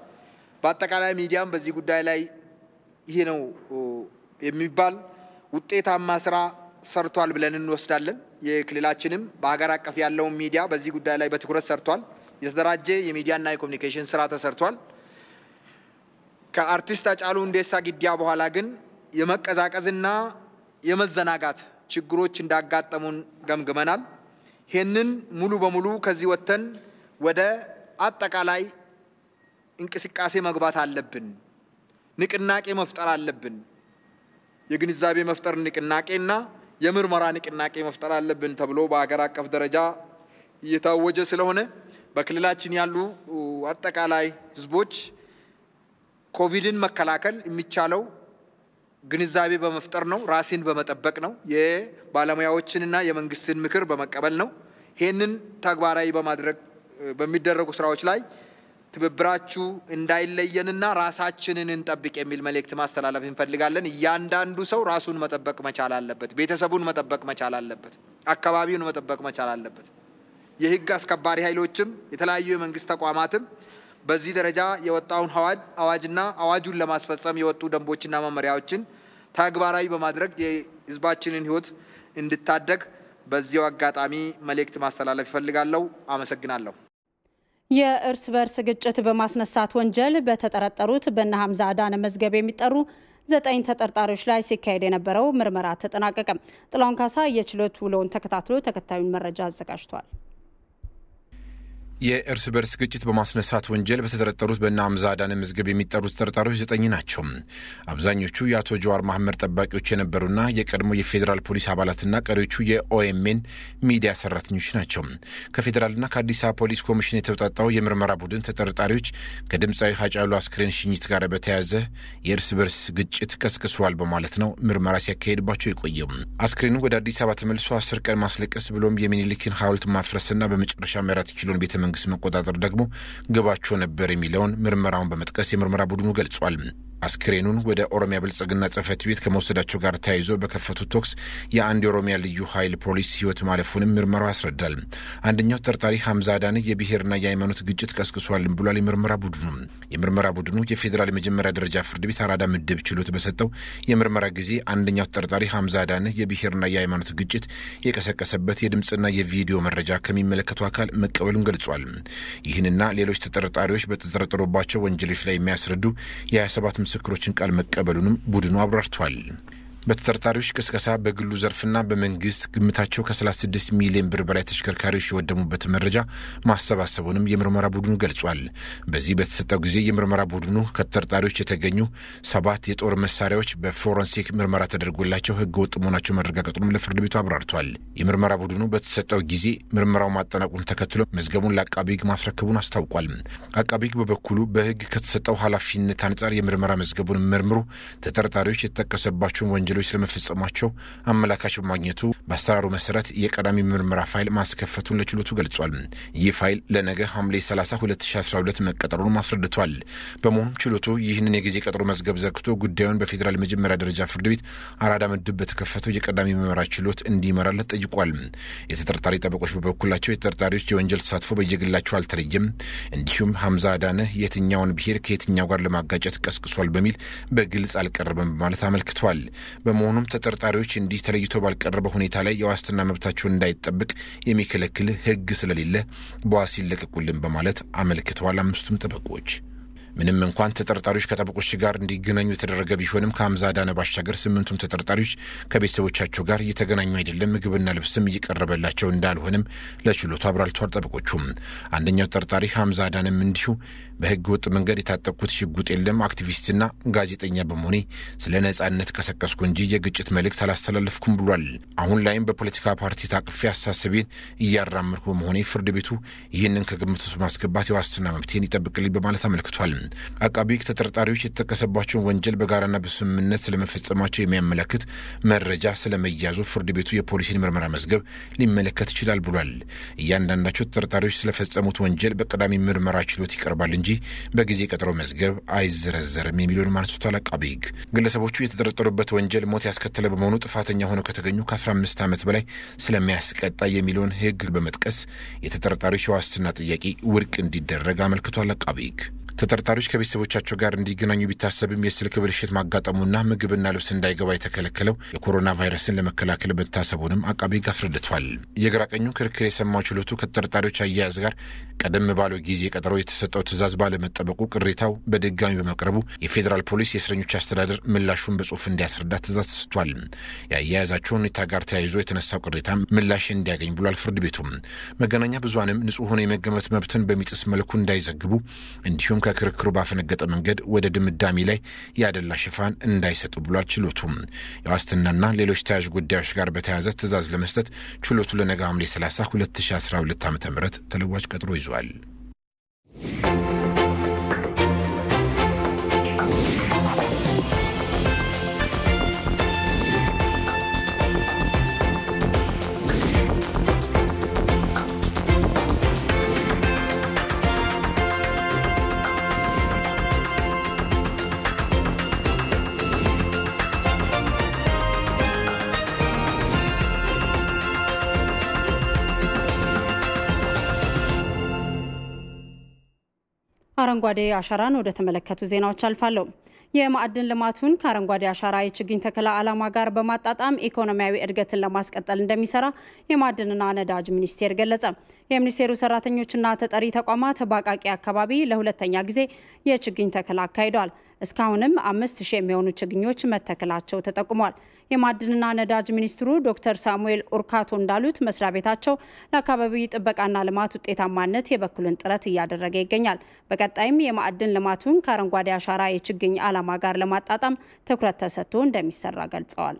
በአጠቃላይ ሚዲያም በዚህ ጉዳይ ላይ ይሄ ነው የሚባል ውጤታማ ስራ ሰርቷል ብለን እንወስዳለን። የክልላችንም በአገር አቀፍ ያለው ሚዲያ በዚህ ጉዳይ ላይ በትኩረት ሰርቷል። የተደራጀ የሚዲያና የኮሙኒኬሽን ስራ ተሰርቷል። ከአርቲስት ሃጫሉ ሁንዴሳ ግድያ በኋላ ግን የመቀዛቀዝና የመዘናጋት ችግሮች እንዳጋጠሙን ገምግመናል። ይህንን ሙሉ በሙሉ ከዚህ ወጥተን ወደ አጠቃላይ እንቅስቃሴ መግባት አለብን። ንቅናቄ መፍጠር አለብን። የግንዛቤ መፍጠር ንቅናቄና የምርመራ ንቅናቄ መፍጠር አለብን ተብሎ በአገር አቀፍ ደረጃ እየታወጀ ስለሆነ በክልላችን ያሉ አጠቃላይ ህዝቦች ኮቪድን መከላከል የሚቻለው ግንዛቤ በመፍጠር ነው፣ ራስን በመጠበቅ ነው፣ የባለሙያዎችንና የመንግስትን ምክር በመቀበል ነው። ይሄንን ተግባራዊ በማድረግ በሚደረጉ ስራዎች ላይ ትብብራችሁ እንዳይለየንና ራሳችንን እንጠብቅ የሚል መልእክት ማስተላለፍ እንፈልጋለን። እያንዳንዱ ሰው ራሱን መጠበቅ መቻል አለበት፣ ቤተሰቡን መጠበቅ መቻል አለበት፣ አካባቢውን መጠበቅ መቻል አለበት። የህግ አስከባሪ ኃይሎችም የተለያዩ የመንግስት ተቋማትም በዚህ ደረጃ የወጣውን አዋጅና አዋጁን ለማስፈጸም የወጡ ደንቦችና መመሪያዎችን ተግባራዊ በማድረግ የህዝባችንን ህይወት እንድታደግ በዚያው አጋጣሚ መልእክት ማስተላለፍ ይፈልጋለሁ። አመሰግናለሁ። የእርስ በርስ ግጭት በማስነሳት ወንጀል በተጠረጠሩት በእነ ሐምዛ አዳነ መዝገብ የሚጠሩ 9 ተጠርጣሪዎች ላይ ሲካሄድ የነበረው ምርመራ ተጠናቀቀ። ጥላውን ካሳ የችሎት ውሎውን ተከታትሎ ተከታዩን መረጃ አዘጋጅቷል። የእርስ በርስ ግጭት በማስነሳት ወንጀል በተጠረጠሩት በእነ ሐምዛ አዳነ መዝገብ የሚጠሩት ተጠርጣሪዎች 9 ናቸው። አብዛኞቹ የአቶ ጀዋር መሐመድ ጠባቂዎች የነበሩና የቀድሞ የፌዴራል ፖሊስ አባላትና ቀሪዎቹ የኦኤምኤን ሚዲያ ሰራተኞች ናቸው። ከፌዴራልና ከአዲስ አበባ ፖሊስ ኮሚሽን የተውጣጣው የምርመራ ቡድን ተጠርጣሪዎች ከድምፃዊ ሃጫሉ አስክሬን ሽኝት ጋር በተያያዘ የእርስ በርስ ግጭት ቀስቅሷል በማለት ነው ምርመራ ሲያካሄድባቸው የቆየው። አስክሬኑ ወደ አዲስ አበባ ተመልሶ 10 ቀን ማስለቀስ ብሎም የሚኒሊክን ሐውልት ማፍረስና በመጨረሻ 4 ኪሎን ቤተ መንግስት መቆጣጠር ደግሞ ግባቸው ነበር የሚለውን ምርመራውን በመጥቀስ የምርመራ ቡድኑ ገልጿል። አስክሬኑን ወደ ኦሮሚያ ብልጽግና ጽሕፈት ቤት ከመውሰዳቸው ጋር ተያይዞ በከፈቱት ተኩስ የአንድ የኦሮሚያ ልዩ ኃይል ፖሊስ ህይወት ማለፉንም ምርመራው ያስረዳል። አንደኛው ተጠርጣሪ ሐምዛ አዳነ የብሔርና የሃይማኖት ግጭት ቀስቅሷል ብሏል የምርመራ ቡድኑ። የምርመራ ቡድኑ የፌዴራል የመጀመሪያ ደረጃ ፍርድ ቤት አራዳ ምድብ ችሎት በሰጠው የምርመራ ጊዜ አንደኛው ተጠርጣሪ ሐምዛ አዳነ የብሔርና የሃይማኖት ግጭት የቀሰቀሰበት የድምፅና የቪዲዮ መረጃ ከሚመለከቱ አካል መቀበሉን ገልጿል። ይህንና ሌሎች ተጠርጣሪዎች በተጠረጠሩባቸው ወንጀሎች ላይ የሚያስረዱ የ27 ምስክሮችን ቃል መቀበሉንም ቡድኑ አብራርቷል። በተጠርጣሪዎች ቅስቀሳ በግሉ ዘርፍና በመንግስት ግምታቸው ከ36 ሚሊዮን ብር በላይ ተሽከርካሪዎች የወደሙበት መረጃ ማሰባሰቡንም የምርመራ ቡድኑ ገልጿል። በዚህ በተሰጠው ጊዜ የምርመራ ቡድኑ ከተጠርጣሪዎች የተገኙ 7 የጦር መሳሪያዎች በፎረንሲክ ምርመራ ተደርጎላቸው ህገ ወጥ መሆናቸው መረጋገጡንም ለፍርድ ቤቱ አብራርቷል። የምርመራ ቡድኑ በተሰጠው ጊዜ ምርመራው ማጠናቁን ተከትሎ መዝገቡን ለአቃቢ ህግ ማስረከቡን አስታውቋል። አቃቢ ህግ በበኩሉ በህግ ከተሰጠው ኃላፊነት አንጻር የምርመራ መዝገቡን መርምሮ ተጠርጣሪዎች የተጠቀሰባቸውን ወንጀሎች ለመፈጸማቸው አመላካች በማግኘቱ በአሰራሩ መሰረት የቀዳሚ ምርመራ ፋይል ማስከፈቱን ለችሎቱ ገልጿል። ይህ ፋይል ለነገ ሐምሌ 30 2012 መቀጠሩን አስረድቷል። በመሆኑም ችሎቱ ይህንን የጊዜ ቀጠሮ መዝገብ ዘግቶ ጉዳዩን በፌዴራል መጀመሪያ ደረጃ ፍርድ ቤት አራዳ ምድብ በተከፈተው የቀዳሚ ምርመራ ችሎት እንዲመራለት ጠይቋል። የተጠርጣሪ ጠበቆች በበኩላቸው የተጠርጣሪዎች የወንጀል ተሳትፎ በየግላቸው አልተለየም፣ እንዲሁም ሐምዛ አዳነ የትኛውን ብሔር ከየትኛው ጋር ለማጋጨት ቀስቅሷል በሚል በግልጽ አልቀረበም በማለት አመልክቷል። በመሆኑም ተጠርጣሪዎች እንዲህ ተለይቶ ባልቀረበ ሁኔታ ላይ የዋስትና መብታቸውን እንዳይጠብቅ የሚከለክል ህግ ስለሌለ በዋስ ይለቀቁልን በማለት አመልክተዋል። 5ቱም ጠበቆች ምንም እንኳን ተጠርጣሪዎች ከጠበቆች ጋር እንዲገናኙ የተደረገ ቢሆንም ከሐምዛ አዳነ ባሻገር 8ቱም ተጠርጣሪዎች ከቤተሰቦቻቸው ጋር እየተገናኙ አይደለም፣ ምግብና ልብስም እየቀረበላቸው እንዳልሆነም ለችሎቱ አብራርተዋል። ጠበቆቹም አንደኛው ተጠርጣሪ ሐምዛ አዳነም እንዲሁ በህገ ወጥ መንገድ የታጠቁት ሽጉጥ የለም፣ አክቲቪስትና ጋዜጠኛ በመሆኔ ስለ ነጻነት ቀሰቀስኩ እንጂ የግጭት መልእክት አላስተላለፍኩም ብሏል። አሁን ላይም በፖለቲካ ፓርቲ ታቅፌ አሳሰቤን እያራመድኩ በመሆኔ ፍርድ ቤቱ ይህንን ከግምት ውስጥ ማስገባት የዋስትና መብቴን ይጠብቅልኝ በማለት አመልክቷል። አቃቢ ህግ ተጠርጣሪዎች የተጠቀሰባቸውን ወንጀል በጋራና በስምምነት ስለመፈጸማቸው የሚያመለክት መረጃ ስለመያዙ ፍርድ ቤቱ የፖሊሲን ምርመራ መዝገብ ሊመለከት ይችላል ብሏል። እያንዳንዳቸው ተጠርጣሪዎች ስለፈጸሙት ወንጀል በቀዳሚ ምርመራ ችሎት ይቀርባል እንጂ በጊዜ ቀጠሮ መዝገብ አይዘረዘርም የሚሉን አንስቷል። አቃቢ ህግ ግለሰቦቹ የተጠረጠሩበት ወንጀል ሞት ያስከተለ በመሆኑ ጥፋተኛ ሆነው ከተገኙ ከ15 ዓመት በላይ ስለሚያስቀጣ የሚለውን ህግ በመጥቀስ የተጠርጣሪዎች የዋስትና ጥያቄ ውድቅ እንዲደረግ አመልክቷል። አቃቢ ህግ ተጠርጣሪዎች ከቤተሰቦቻቸው ጋር እንዲገናኙ ቢታሰብም የስልክ ብልሽት ማጋጠሙና ምግብና ልብስ እንዳይገባ የተከለከለው የኮሮና ቫይረስን ለመከላከል መታሰቡንም አቃቢ ህግ አስረድቷል። የግራ ቀኙ ክርክር የሰማው ችሎቱ ከተጠርጣሪዎች አያያዝ ጋር ቀደም ባለው ጊዜ ቀጠሮ የተሰጠው ትዕዛዝ ባለመጠበቁ ቅሬታው በድጋሚ በመቅረቡ የፌዴራል ፖሊስ የእስረኞች አስተዳደር ምላሹን በጽሁፍ እንዲያስረዳ ትዕዛዝ ተሰጥቷል። የአያያዛቸው ሁኔታ ጋር ተያይዞ የተነሳው ቅሬታ ምላሽ እንዲያገኝ ብሏል። ፍርድ ቤቱም መገናኛ ብዙሃንም ንጹህ ሆኖ የመገመት መብትን በሚጥስ መልኩ እንዳይዘግቡ እንዲሁም ከክርክሩ ባፈነገጠ መንገድ ወደ ድምዳሜ ላይ ያደላ ሽፋን እንዳይሰጡ ብሏል። ችሎቱም የዋስትናና ሌሎች ተያያዥ ጉዳዮች ጋር በተያያዘ ትዕዛዝ ለመስጠት ችሎቱ ለነገ ሐምሌ 30 2012 ዓ.ም ተለዋጭ ቀጠሮ ይዟል። አረንጓዴ አሻራን ወደ ተመለከቱ ዜናዎች አልፋለሁ። የማዕድን ልማቱን ከአረንጓዴ አሻራ የችግኝ ተከላ ዓላማ ጋር በማጣጣም ኢኮኖሚያዊ እድገትን ለማስቀጠል እንደሚሰራ የማዕድንና ነዳጅ ሚኒስቴር ገለጸ። የሚኒስቴሩ ሰራተኞችና ተጠሪ ተቋማት በአቃቂ አካባቢ ለሁለተኛ ጊዜ የችግኝ ተከላ አካሂደዋል። እስካሁንም 5000 የሚሆኑ ችግኞች መተከላቸው ተጠቁሟል። የማዕድንና ነዳጅ ሚኒስትሩ ዶክተር ሳሙኤል ኡርካቶ እንዳሉት መስሪያ ቤታቸው ለአካባቢ ጥበቃና ልማት ውጤታማነት የበኩልን ጥረት እያደረገ ይገኛል። በቀጣይም የማዕድን ልማቱን ከአረንጓዴ አሻራ የችግኝ ዓላማ ጋር ለማጣጣም ትኩረት ተሰጥቶ እንደሚሰራ ገልጸዋል።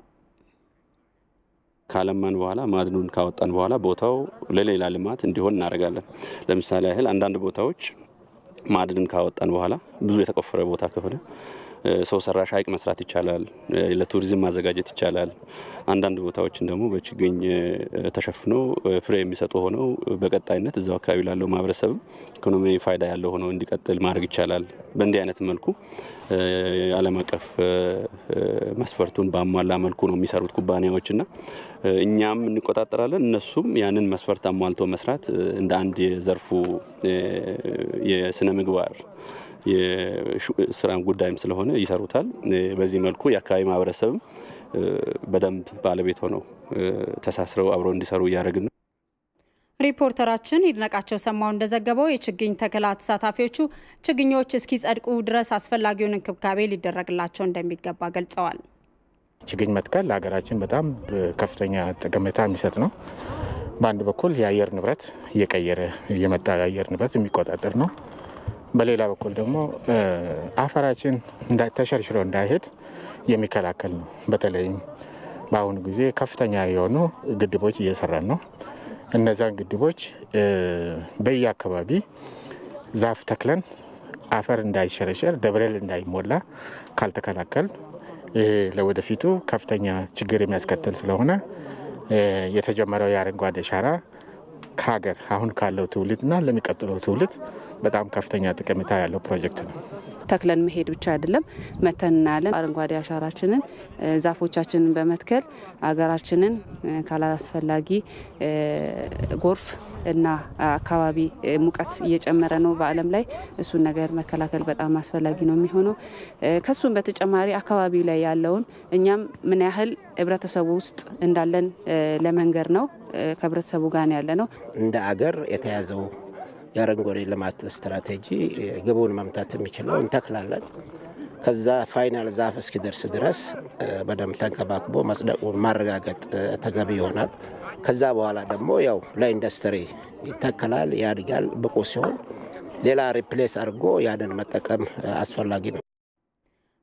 ካለማን በኋላ ማዕድኑን ካወጣን በኋላ ቦታው ለሌላ ልማት እንዲሆን እናደርጋለን። ለምሳሌ ያህል አንዳንድ ቦታዎች ማዕድንን ካወጣን በኋላ ብዙ የተቆፈረ ቦታ ከሆነ ሰው ሰራሽ ሐይቅ መስራት ይቻላል፣ ለቱሪዝም ማዘጋጀት ይቻላል። አንዳንድ ቦታዎችን ደግሞ በችግኝ ተሸፍኖ ፍሬ የሚሰጡ ሆነው በቀጣይነት እዛው አካባቢ ላለው ማህበረሰብ ኢኮኖሚ ፋይዳ ያለው ሆነው እንዲቀጥል ማድረግ ይቻላል። በእንዲህ አይነት መልኩ ዓለም አቀፍ መስፈርቱን በአሟላ መልኩ ነው የሚሰሩት ኩባንያዎችና እኛም እንቆጣጠራለን። እነሱም ያንን መስፈርት አሟልቶ መስራት እንደ አንድ የዘርፉ የስነ ምግባር የስራ ጉዳይም ስለሆነ ይሰሩታል። በዚህ መልኩ የአካባቢ ማህበረሰብ በደንብ ባለቤት ሆነው ተሳስረው አብረው እንዲሰሩ እያደረግን ነው። ሪፖርተራችን ይድነቃቸው ሰማው እንደዘገበው የችግኝ ተከላ ተሳታፊዎቹ ችግኞች እስኪጸድቁ ድረስ አስፈላጊውን እንክብካቤ ሊደረግላቸው እንደሚገባ ገልጸዋል። ችግኝ መትከል ለሀገራችን በጣም ከፍተኛ ጠቀሜታ የሚሰጥ ነው። በአንድ በኩል የአየር ንብረት እየቀየረ የመጣ የአየር ንብረት የሚቆጣጠር ነው። በሌላ በኩል ደግሞ አፈራችን ተሸርሽሮ እንዳይሄድ የሚከላከል ነው። በተለይም በአሁኑ ጊዜ ከፍተኛ የሆኑ ግድቦች እየሰራን ነው። እነዛን ግድቦች በየአካባቢ ዛፍ ተክለን አፈር እንዳይሸረሸር ደብረል እንዳይሞላ ካልተከላከል ይሄ ለወደፊቱ ከፍተኛ ችግር የሚያስከትል ስለሆነ የተጀመረው የአረንጓዴ አሻራ ከሀገር አሁን ካለው ትውልድና ለሚቀጥለው ትውልድ በጣም ከፍተኛ ጠቀሜታ ያለው ፕሮጀክት ነው። ተክለን መሄድ ብቻ አይደለም፣ መተን እናያለን። አረንጓዴ አሻራችንን ዛፎቻችንን በመትከል አገራችንን ካላስፈላጊ ጎርፍ እና አካባቢ ሙቀት እየጨመረ ነው በዓለም ላይ። እሱን ነገር መከላከል በጣም አስፈላጊ ነው የሚሆነው። ከሱም በተጨማሪ አካባቢ ላይ ያለውን እኛም ምን ያህል ህብረተሰቡ ውስጥ እንዳለን ለመንገር ነው። ከህብረተሰቡ ጋር ያለ ነው። እንደ አገር የተያዘው የአረንጓዴ ልማት ስትራቴጂ ግቡን መምታት የሚችለው እንተክላለን። ከዛ ፋይናል ዛፍ እስኪደርስ ድረስ በደንብ ተንከባክቦ መጽደቁን ማረጋገጥ ተገቢ ይሆናል። ከዛ በኋላ ደግሞ ያው ለኢንዱስትሪ ይተከላል፣ ያድጋል። ብቁ ሲሆን ሌላ ሪፕሌስ አድርጎ ያንን መጠቀም አስፈላጊ ነው።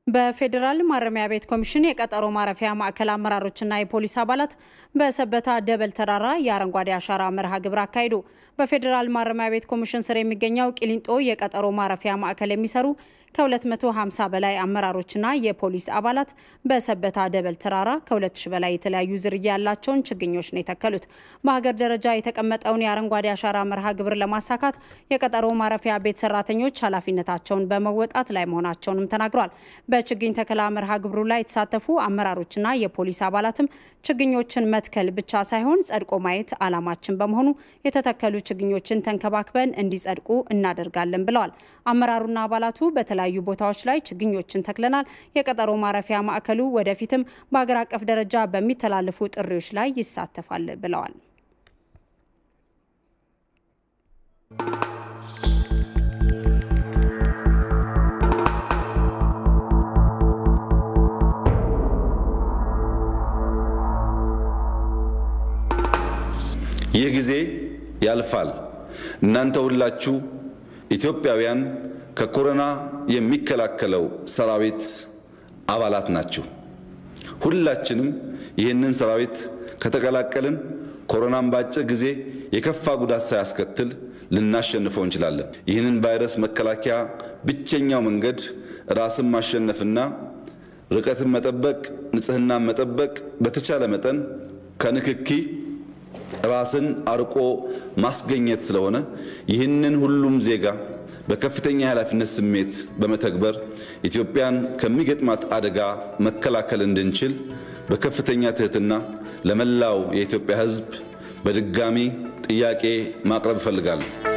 በፌዴራል ማረሚያ ቤት ኮሚሽን የቀጠሮ ማረፊያ ማዕከል አመራሮችና የፖሊስ አባላት በሰበታ ደበል ተራራ የአረንጓዴ አሻራ መርሃ ግብር አካሂዱ። በፌዴራል ማረሚያ ቤት ኮሚሽን ስር የሚገኘው ቂሊንጦ የቀጠሮ ማረፊያ ማዕከል የሚሰሩ ከ250 በላይ አመራሮችና የፖሊስ አባላት በሰበታ ደበል ተራራ ከ2000 በላይ የተለያዩ ዝርያ ያላቸውን ችግኞች ነው የተከሉት። በሀገር ደረጃ የተቀመጠውን የአረንጓዴ አሻራ መርሃ ግብር ለማሳካት የቀጠሮ ማረፊያ ቤት ሰራተኞች ኃላፊነታቸውን በመወጣት ላይ መሆናቸውንም ተናግረዋል። በችግኝ ተከላ መርሃ ግብሩ ላይ የተሳተፉ አመራሮችና የፖሊስ አባላትም ችግኞችን መትከል ብቻ ሳይሆን ጸድቆ ማየት ዓላማችን በመሆኑ የተተከሉ ችግኞችን ተንከባክበን እንዲጸድቁ እናደርጋለን ብለዋል። አመራሩና አባላቱ በተለያዩ ቦታዎች ላይ ችግኞችን ተክለናል። የቀጠሮ ማረፊያ ማዕከሉ ወደፊትም በአገር አቀፍ ደረጃ በሚተላለፉ ጥሪዎች ላይ ይሳተፋል ብለዋል። ይህ ጊዜ ያልፋል። እናንተ ሁላችሁ ኢትዮጵያውያን ከኮሮና የሚከላከለው ሰራዊት አባላት ናችሁ። ሁላችንም ይህንን ሰራዊት ከተቀላቀልን ኮሮናን በአጭር ጊዜ የከፋ ጉዳት ሳያስከትል ልናሸንፈው እንችላለን። ይህንን ቫይረስ መከላከያ ብቸኛው መንገድ ራስን ማሸነፍና ርቀትን መጠበቅ፣ ንጽህናን መጠበቅ፣ በተቻለ መጠን ከንክኪ ራስን አርቆ ማስገኘት ስለሆነ ይህንን ሁሉም ዜጋ በከፍተኛ ኃላፊነት ስሜት በመተግበር ኢትዮጵያን ከሚገጥማት አደጋ መከላከል እንድንችል በከፍተኛ ትህትና ለመላው የኢትዮጵያ ሕዝብ በድጋሚ ጥያቄ ማቅረብ እፈልጋለሁ።